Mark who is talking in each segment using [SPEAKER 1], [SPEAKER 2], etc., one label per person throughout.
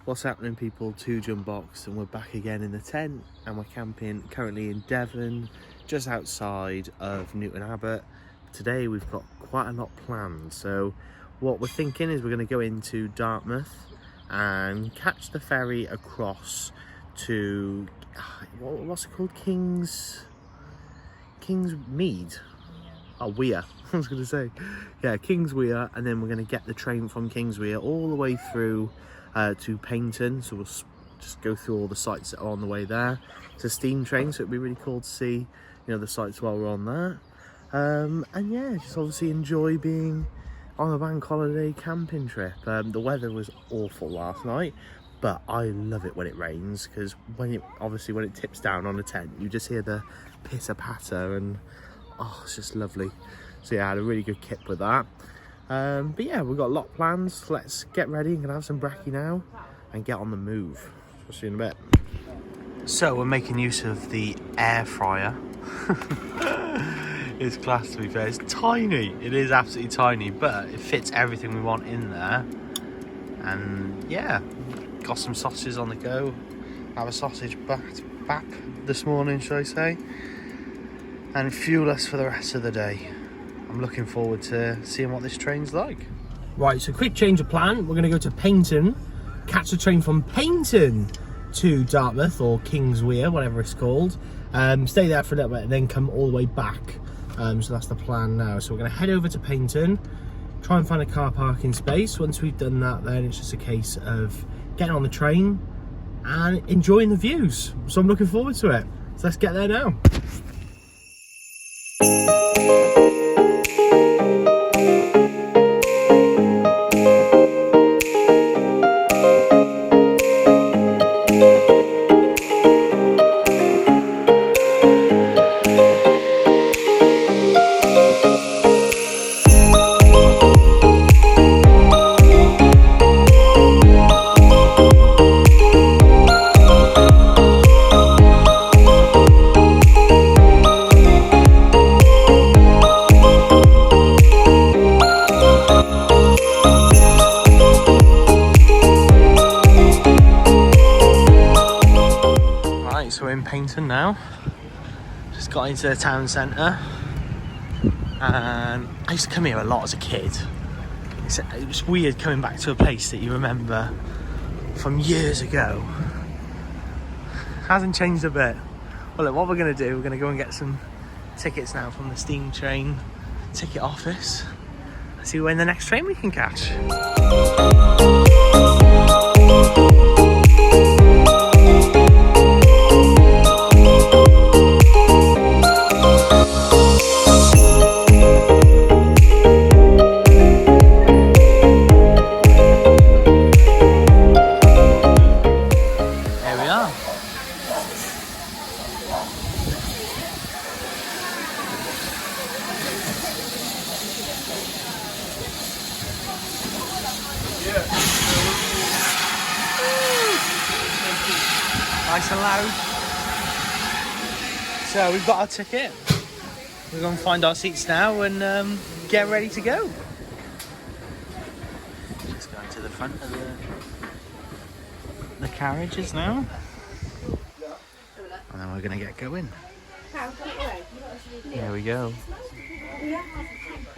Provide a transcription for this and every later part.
[SPEAKER 1] What's happening, people? Tooj Unboxed, and we're back again in the tent, and we're camping currently in Devon, just outside of Newton Abbot. Today we've got quite a lot planned, so what we're thinking is we're going to go into Dartmouth and catch the ferry across to what's it called? Kingsmead. Oh, Weir. I was going to say, yeah, Kingsweir, and then we're going to get the train from Kingsweir all the way through to Paignton. So we'll just go through all the sites that are on the way there. It's a steam train, so it'd be really cool to see, the sites while we're on that. And yeah, just obviously enjoy being on a bank holiday camping trip. The weather was awful last night, but I love it when it rains, because when it tips down on a tent, you just hear the pitter patter, and oh, it's just lovely. So yeah, I had a really good kip with that. But yeah, we've got a lot planned. So let's get ready. I'm gonna have some brekkie now and get on the move. We'll see you in a bit. So we're making use of the air fryer. It's class, to be fair. It's tiny. It is absolutely tiny, but it fits everything we want in there. And yeah, got some sausages on the go. Have a sausage back this morning, should I say? And fuel us for the rest of the day. I'm looking forward to seeing what this train's like.
[SPEAKER 2] Right, so quick change of plan. We're going to go to Paignton, catch the train from Paignton to Dartmouth, or Kingsweir, whatever it's called. Stay there for a little bit and then come all the way back. So that's the plan now. So we're going to head over to Paignton, try and find a car parking space. Once we've done that, then it's just a case of getting on the train and enjoying the views. So I'm looking forward to it. So let's get there now. So we're in Paignton now. Just got into the town centre, and I used to come here a lot as a kid. It was weird coming back to a place that you remember from years ago. Hasn't changed a bit. Well, look, what we're going to do, we're going to go and get some tickets now from the steam train ticket office. See when the next train we can catch. Nice and loud. So we've got our ticket. We're going to find our seats now and get ready to go. Just going to the front of the carriages now. And then we're going to get going. There we go.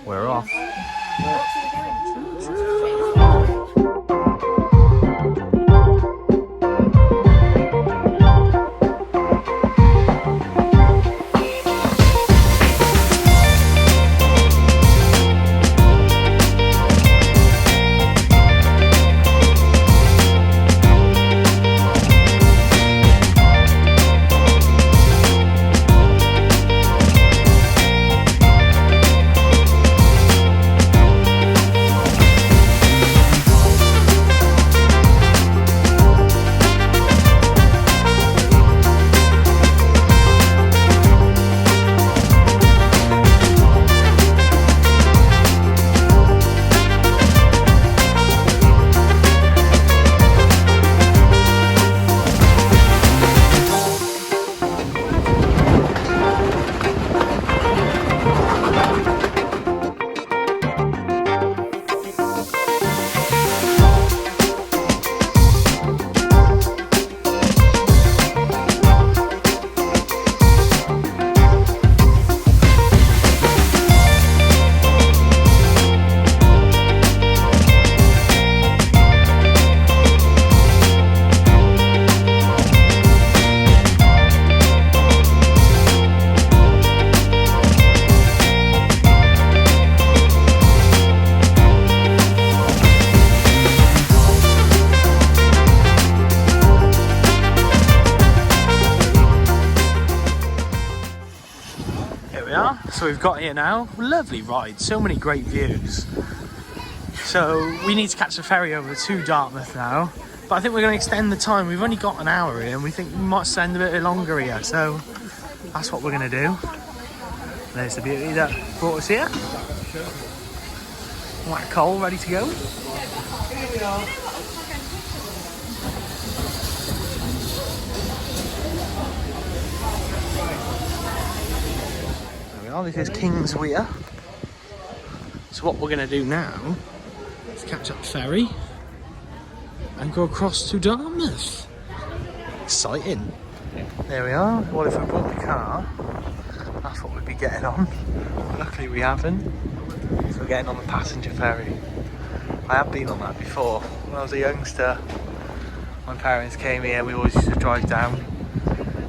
[SPEAKER 2] We're off. So we've got here now. Lovely ride, so many great views. So we need to catch the ferry over to Dartmouth now. But I think we're going to extend the time. We've only got an hour here and we think we might spend a bit longer here. So that's what we're going to do. There's the beauty that brought us here. White coal ready to go. Here we are. There we are, this is King's Weir. So what we're going to do now is catch up ferry and go across to Dartmouth. Exciting. There we are. Well, if we brought the car, that's what we'd be getting on. Luckily we haven't. So we're getting on the passenger ferry. I have been on that before. When I was a youngster, my parents came here, we always used to drive down.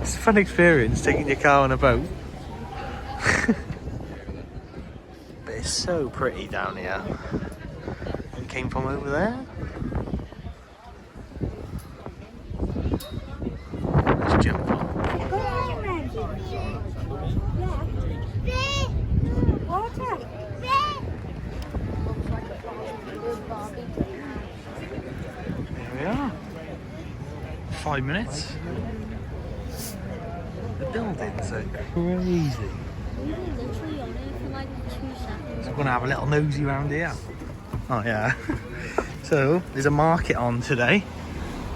[SPEAKER 2] It's a fun experience, taking your car on a boat. But it's so pretty down here. It came from over there. Let's jump on. There we are. 5 minutes. The buildings are crazy. So we're gonna have a little nosy around here. Oh yeah. So there's a market on today.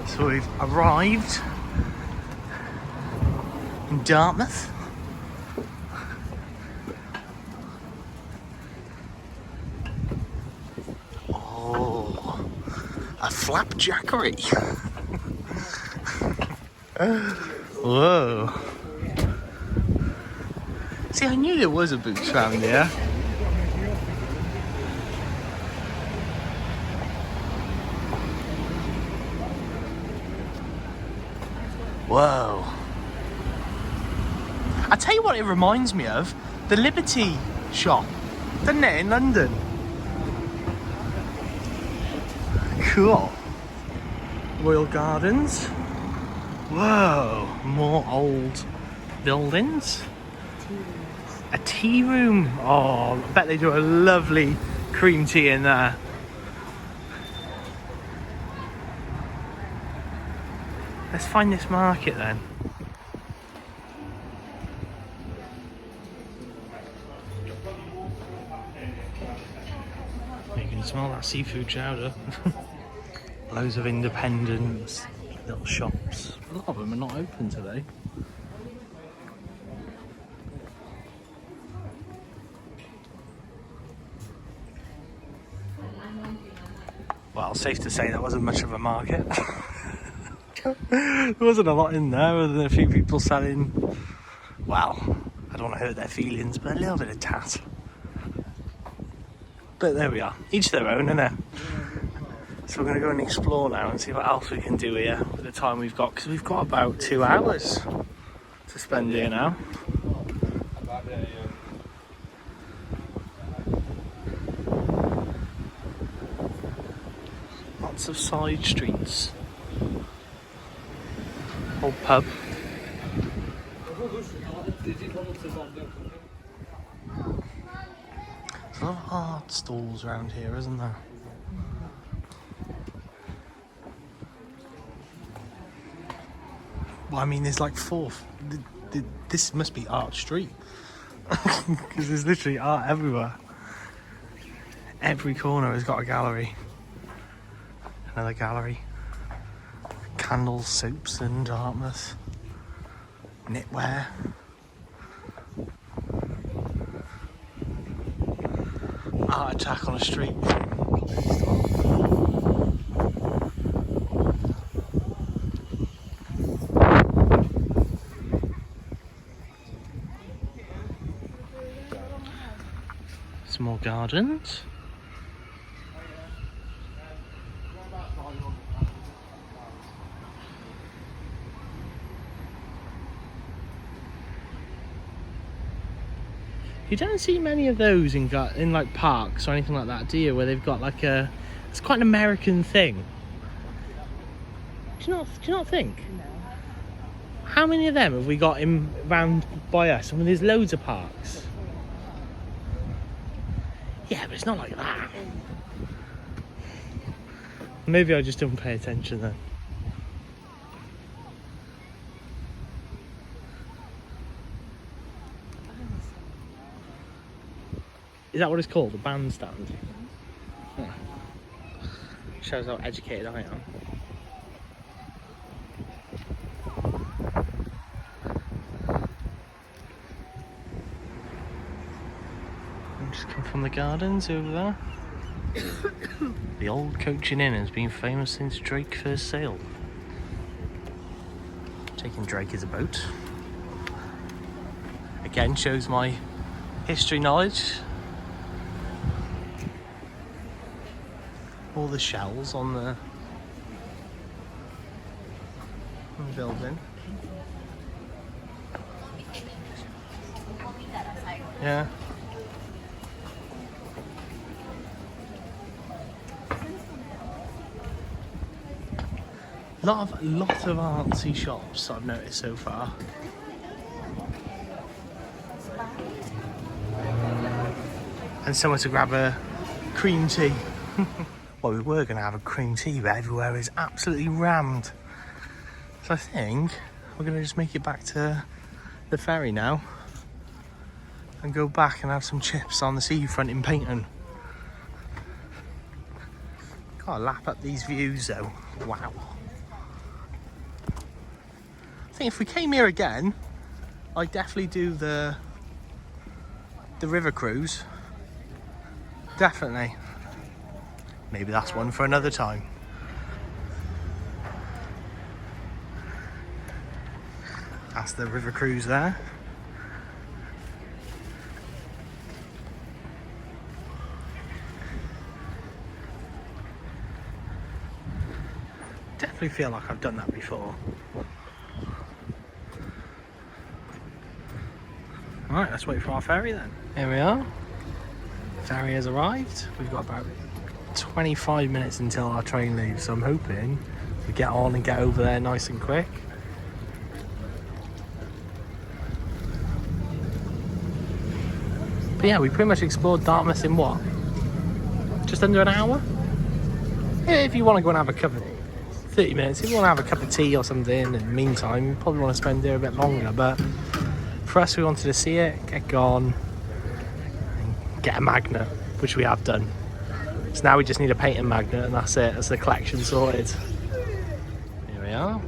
[SPEAKER 2] So we've arrived in Dartmouth. Oh, a flapjackery. Whoa. See, I knew there was a boots around here. Whoa. I tell you what it reminds me of, the Liberty shop, doesn't it, in London? Cool. Royal Gardens. Whoa, more old buildings. A tea room. Oh, I bet they do a lovely cream tea in there. Let's find this market then. You can smell that seafood chowder. Loads of independent little shops. A lot of them are not open today. Well, safe to say that wasn't much of a market. There wasn't a lot in there other than a few people selling, well, I don't want to hurt their feelings, but a little bit of tat. But there we are, each their own, innit? So we're going to go and explore now and see what else we can do here with the time we've got, because we've got about 2 hours to spend here now. Lots of side streets. Old pub. There's a lot of art stalls around here, isn't there? Well, I mean, there's like 4. This must be Art Street. Because there's literally art everywhere. Every corner has got a gallery. Another gallery. Candles, soaps in Dartmouth. Knitwear. Art attack on a street. Some more gardens. You don't see many of those in like parks or anything like that, do you? Where they've got like a, it's quite an American thing. Do you not think? No. How many of them have we got in round by us? I mean, there's loads of parks. Yeah, but it's not like that. Maybe I just don't pay attention then. Is that what it's called? The bandstand? Huh. Shows how educated I am. I'm just come from the gardens over there. The old coaching inn has been famous since Drake first sailed. Taking Drake as a boat. Again, shows my history knowledge. All the shells on the building. Yeah. Lot of artsy shops I've noticed so far. And somewhere to grab a cream tea. Well, we were going to have a cream tea, but everywhere is absolutely rammed. So I think we're going to just make it back to the ferry now and go back and have some chips on the seafront in Paignton. Gotta lap up these views though. Wow. I think if we came here again, I'd definitely do the river cruise. Definitely. Maybe that's one for another time. That's the river cruise there. Definitely feel like I've done that before. Alright, let's wait for our ferry then. Here we are. Ferry has arrived. We've got about 25 minutes until our train leaves, so I'm hoping we get on and get over there nice and quick. But yeah, we pretty much explored Dartmouth in what? Just under an hour? If you want to go and have a cup of 30 minutes, if you want to have a cup of tea or something in the meantime, you probably want to spend there a bit longer, but for us, we wanted to see it, get gone, and get a magnet, which we have done. So now we just need a painting magnet and that's it, that's the collection sorted. Here we are,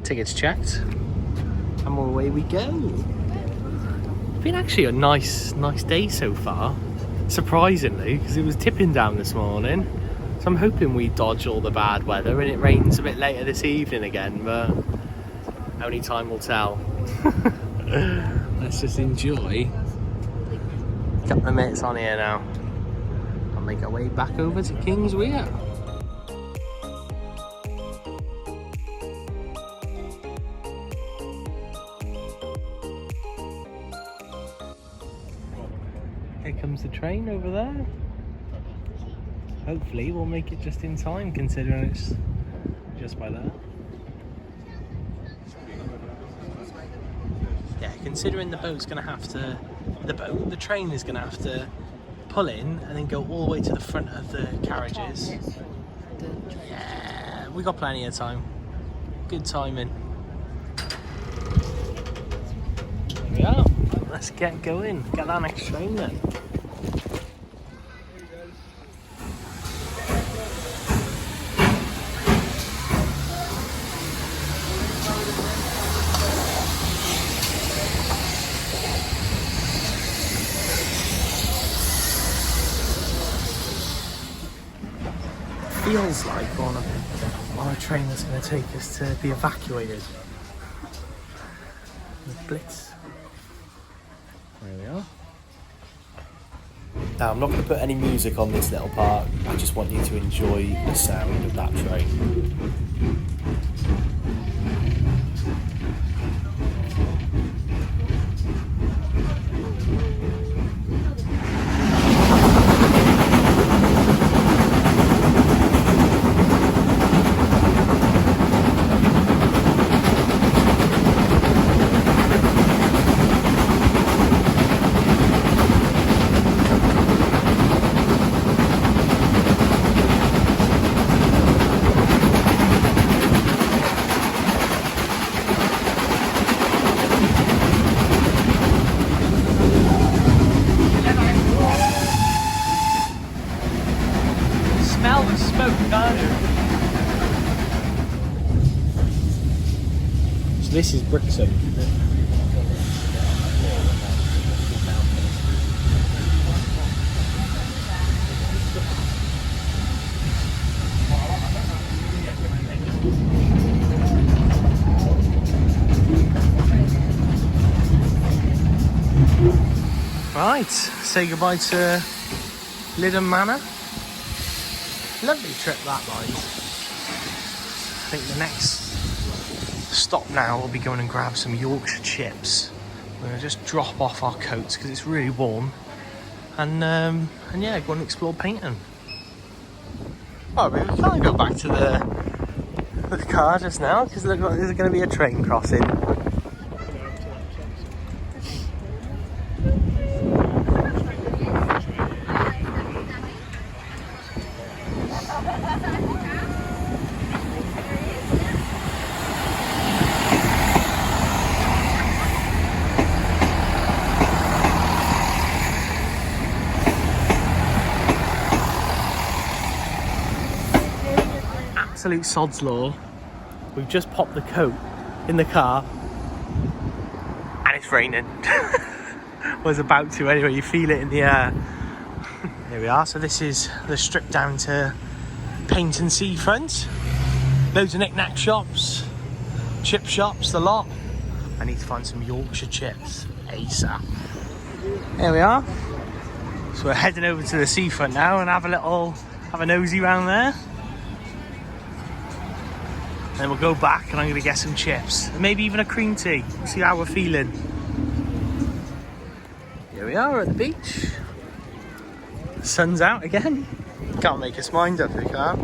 [SPEAKER 2] tickets checked, and away we go. It's been actually a nice day so far, surprisingly, because it was tipping down this morning. So I'm hoping we dodge all the bad weather and it rains a bit later this evening again, but only time will tell. Let's just enjoy a couple of minutes on here now. Make our way back over to King's Weir. Here comes the train over there. Hopefully we'll make it just in time, considering it's just by there. Yeah, considering the boat's gonna have to, the train is gonna have to pull in and then go all the way to the front of the carriages. Yeah, we got plenty of time. Good timing. There we are. Let's get going. Get that next train then. Feels like on a train that's going to take us to be evacuated. The Blitz. There we are. Now I'm not going to put any music on this little part, I just want you to enjoy the sound of that train. So this is Brixham. Right, say goodbye to Lyddon Manor. Lovely trip that, mind. I think the next stop now will be going and grab some Yorkshire chips. We're going to just drop off our coats because it's really warm. And yeah, go and explore Paignton. Oh, we can't go back to the car just now because there's going to be a train crossing. Absolute sod's law. We've just popped the coat in the car and it's raining. Was about to anyway, you feel it in the air. Here we are. So this is the strip down to Paignton seafront. Loads of knick-knack shops, chip shops, the lot. I need to find some Yorkshire chips ASAP. Here we are. So we're heading over to the seafront now and have a nosy round there. Then we'll go back and I'm going to get some chips and maybe even a cream tea. See how we're feeling. Here we are at the beach. The sun's out again. Can't make its mind up, we can't.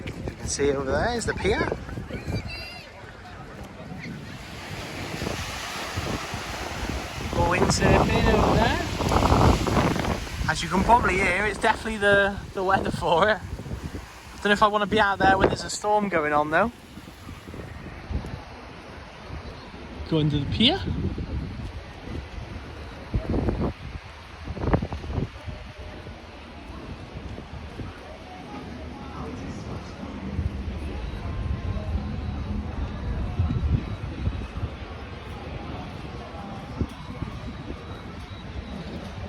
[SPEAKER 2] You can see over there is the pier. More windsurfing over there. As you can probably hear, it's definitely the weather for it. Don't know if I want to be out there when there's a storm going on though. Go into the pier.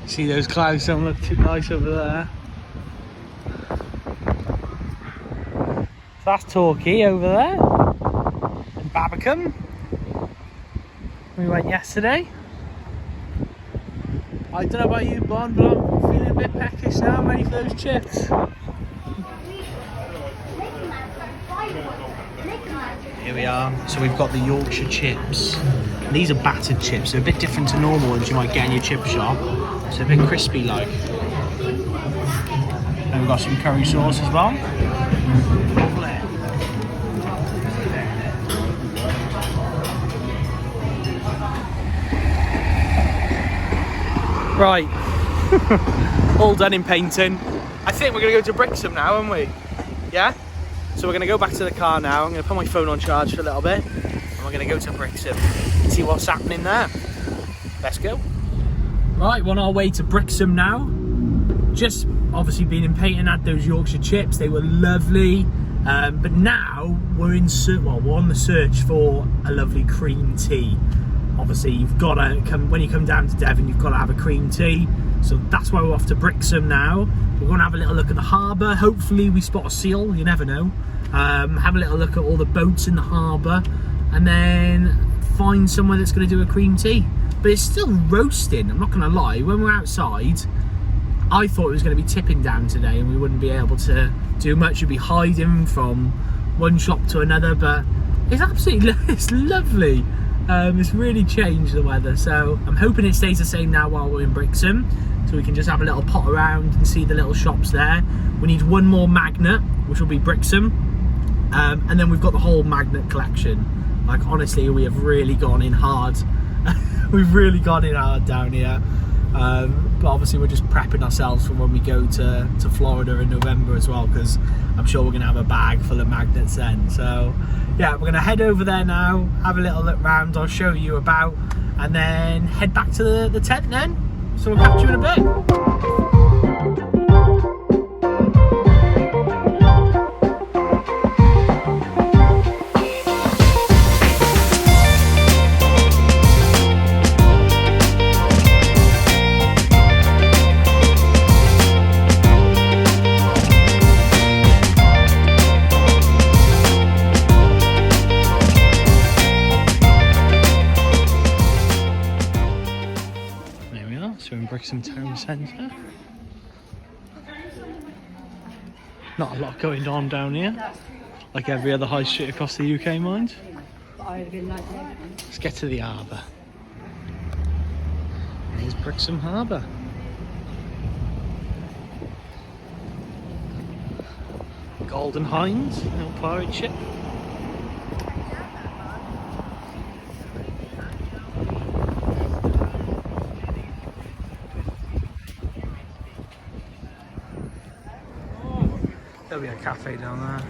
[SPEAKER 2] See those clouds don't look too nice over there. So that's Torquay over there, and Babacombe. We went yesterday. I don't know about you, Bond, but I'm feeling a bit peckish now. I'm ready for those chips. Here we are. So we've got the Yorkshire chips. And these are battered chips. They're a bit different to normal ones you might get in your chip shop. So a bit crispy like. Then we've got some curry sauce as well. Right, all done in Paignton. I think we're going to go to Brixham now, aren't we? Yeah? So we're going to go back to the car now. I'm going to put my phone on charge for a little bit. And we're going to go to Brixham and see what's happening there. Let's go. Right, we're on our way to Brixham now. Just obviously been in Paignton, had those Yorkshire chips. They were lovely. But now we're on the search for a lovely cream tea. Obviously, you've got to come when you come down to Devon. You've got to have a cream tea. So that's why we're off to Brixham now. We're going to have a little look at the harbour. Hopefully, we spot a seal. You never know. Have a little look at all the boats in the harbour, and then find somewhere that's going to do a cream tea. But it's still roasting. I'm not going to lie. When we're outside, I thought it was going to be tipping down today, and we wouldn't be able to do much. You'd be hiding from one shop to another, but it's absolutely it's lovely. It's really changed the weather, so I'm hoping it stays the same now while we're in Brixham, so we can just have a little pot around and see the little shops there. We need one more magnet, which will be Brixham, and then we've got the whole magnet collection. Like, honestly, we have really gone in hard. We've really gone in hard down here, but obviously we're just prepping ourselves for when we go to Florida in November as well, because I'm sure we're going to have a bag full of magnets then. So yeah, we're going to head over there now, have a little look round, I'll show you about, and then head back to the tent then. So we'll catch you in a bit.
[SPEAKER 1] centre. Not a lot going on down here, like every other high street across the UK, mind. Let's get to the harbour. Here's Brixham Harbour. Golden Hinds, little pirate ship. There'll be a cafe down there.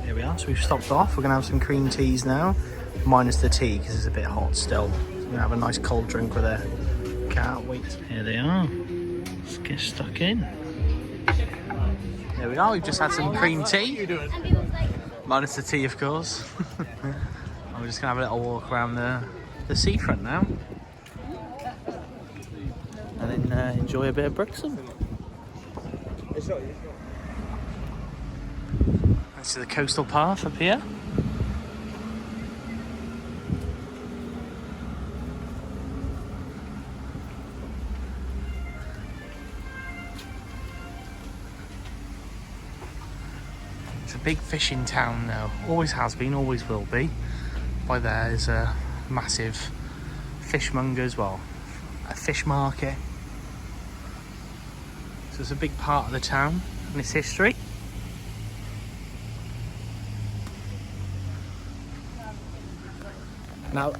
[SPEAKER 1] There we are, so we've stopped off. We're going to have some cream teas now, minus the tea because it's a bit hot still. So we're going to have a nice cold drink with it. Can't wait. Here they are. Let's get stuck in. There we are, we've just had some cream tea. Minus the tea, of course. I'm just going to have a little walk around the seafront now. And then enjoy a bit of Brixham. This is the coastal path up here. It's a big fishing town now. Always has been, always will be. By there is a massive fishmonger as well. A fish market. So it's a big part of the town and its history. Now,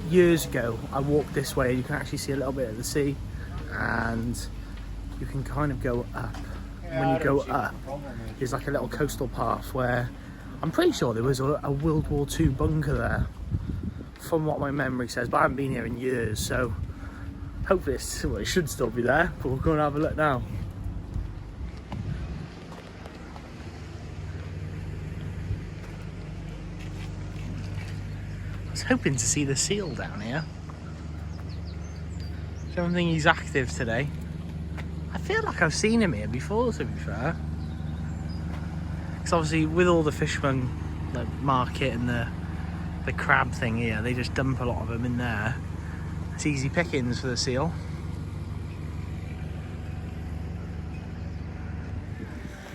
[SPEAKER 1] years ago, I walked this way and you can actually see a little bit of the sea and you can kind of go up. And when you go up, there's like a little coastal path where I'm pretty sure there was a World War II bunker there, from what my memory says, but I haven't been here in years, so hopefully it should still be there, but we're going to have a look now. I was hoping to see the seal down here. I don't think he's active today. I feel like I've seen him here before, to be fair. Because obviously with all the fishman market and the crab thing here, they just dump a lot of them in there. It's easy pickings for the seal.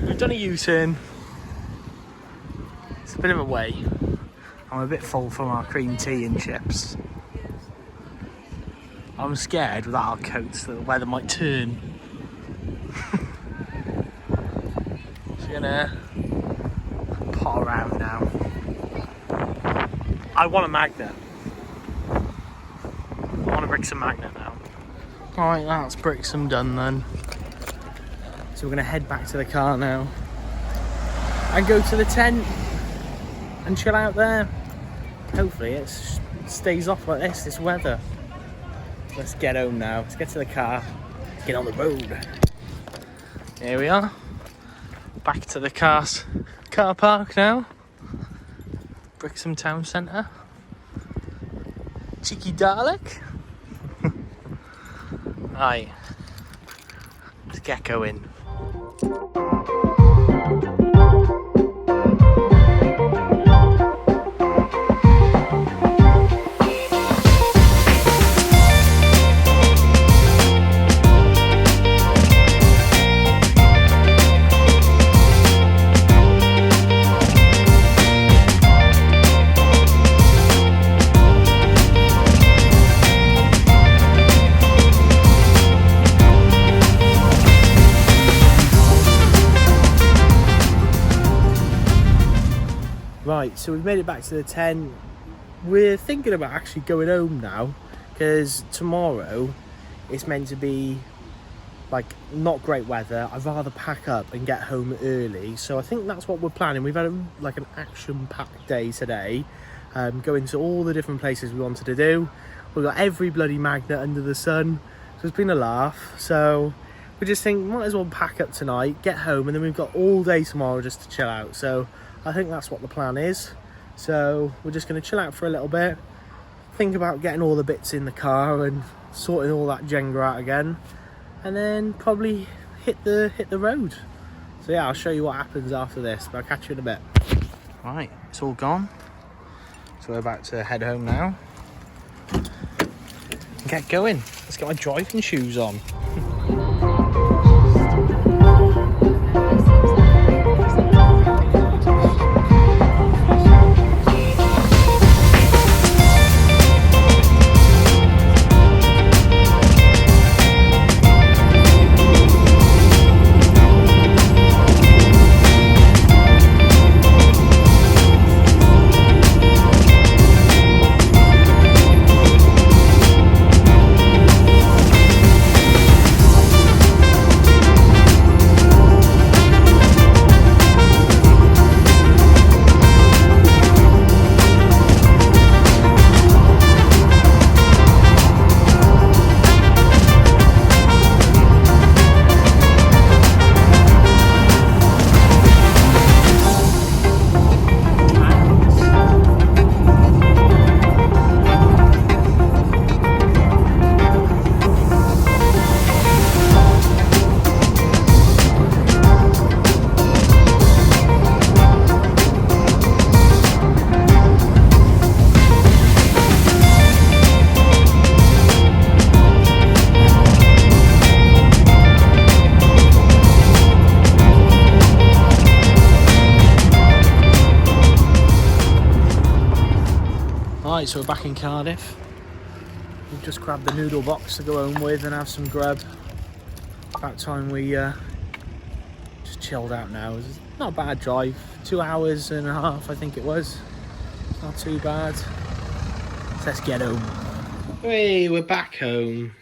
[SPEAKER 1] We've done a U-turn. It's a bit of a way. I'm a bit full from our cream tea and chips. I'm scared without our coats that the weather might turn. So we're gonna pot around now. I want a magnet. I want a Brixham magnet now. Alright, that's Brixham done then. So we're gonna head back to the car now and go to the tent and chill out there. Hopefully it stays off like this weather. Let's get home now. Let's get to the car. Let's get on the road. Here we are. Back to the car park now. Brixham Town Centre. Cheeky Dalek. Right. Let's get going. Right, so we've made it back to the tent. We're thinking about actually going home now because tomorrow it's meant to be like not great weather. I'd rather pack up and get home early, so I think that's what we're planning. We've had an action-packed day today, going to all the different places we wanted to do. We've got every bloody magnet under the sun, so it's been a laugh. So we just think might as well pack up tonight, get home, and then we've got all day tomorrow just to chill out. So I think that's what the plan is. So we're just going to chill out for a little bit, think about getting all the bits in the car and sorting all that Jenga out again, and then probably hit the road. So yeah, I'll show you what happens after this, but I'll catch you in a bit. Right, it's all gone. So we're about to head home now. Get going. Let's get my driving shoes on. Right, so we're back in Cardiff. We've just grabbed the noodle box to go home with and have some grub. About time we just chilled out now. It's not a bad drive. 2 hours and a half, I think it was. Not too bad. So let's get home. Hey, we're back home.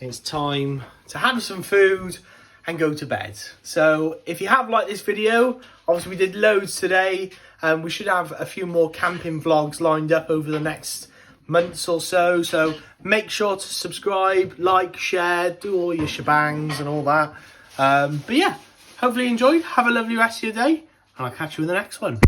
[SPEAKER 1] It's time to have some food and go to bed. So if you have liked this video, obviously we did loads today, and we should have a few more camping vlogs lined up over the next months or so. So make sure to subscribe, like, share, do all your shebangs and all that. But yeah, hopefully you enjoyed. Have a lovely rest of your day, and I'll catch you in the next one.